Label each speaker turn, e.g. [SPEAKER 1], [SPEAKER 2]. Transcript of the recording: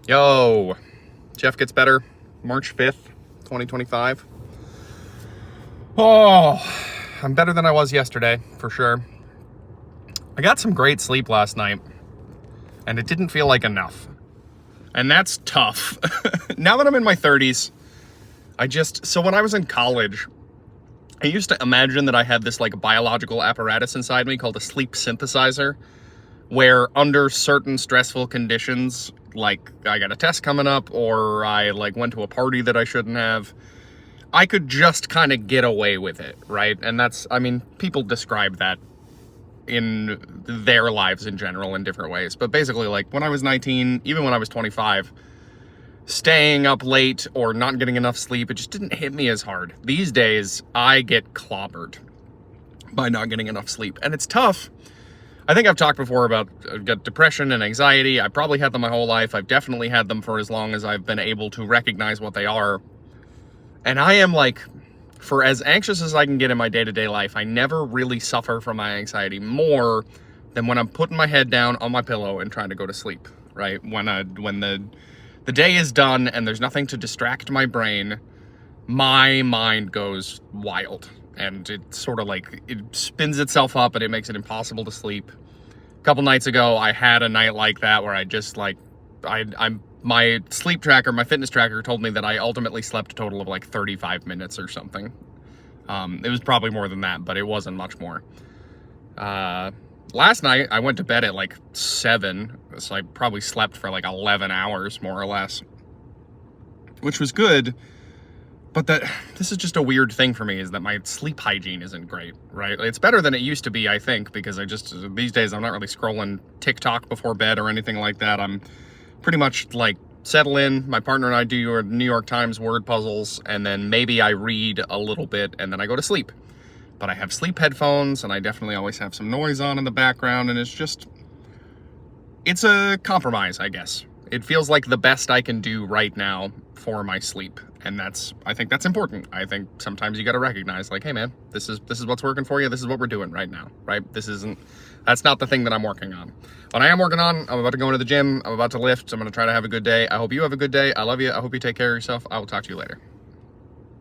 [SPEAKER 1] Yo, Jeff Gets Better, March 5th, 2025. Oh, I'm better than I was yesterday, for sure. I got some great sleep last night, and it didn't feel like enough. And that's tough. Now that I'm in my 30s, so when I was in college, I used to imagine that I had this like biological apparatus inside me called a sleep synthesizer, where under certain stressful conditions, like I got a test coming up or I like went to a party that I shouldn't have, I could just kind of get away with it, right? And people describe that in their lives in general in different ways. But basically, like when I was 19, even when I was 25, staying up late or not getting enough sleep, it just didn't hit me as hard. These days, I get clobbered by not getting enough sleep. And it's tough. I think I've talked before about depression and anxiety. I probably had them my whole life. I've definitely had them for as long as I've been able to recognize what they are. And I am like, for as anxious as I can get in my day-to-day life, I never really suffer from my anxiety more than when I'm putting my head down on my pillow and trying to go to sleep, right? When the day is done and there's nothing to distract my brain, my mind goes wild. And it sort of like, it spins itself up and it makes it impossible to sleep. A couple nights ago, I had a night like that where I just like, my sleep tracker, my fitness tracker told me that I ultimately slept a total of like 35 minutes or something. It was probably more than that, but it wasn't much more. Last night, I went to bed at like 7, so I probably slept for like 11 hours, more or less. Which was good. But this is just a weird thing for me, is that my sleep hygiene isn't great, right? It's better than it used to be, I think, because these days I'm not really scrolling TikTok before bed or anything like that. I'm pretty much like settle in. My partner and I do New York Times word puzzles, and then maybe I read a little bit, and then I go to sleep. But I have sleep headphones, and I definitely always have some noise on in the background, and it's a compromise, I guess. It feels like the best I can do right now for my sleep. And I think that's important. I think sometimes you got to recognize, like, hey man, this is what's working for you. This is what we're doing right now, right? That's not the thing that I'm working on. What I am working on, I'm about to go into the gym. I'm about to lift. I'm going to try to have a good day. I hope you have a good day. I love you. I hope you take care of yourself. I will talk to you later.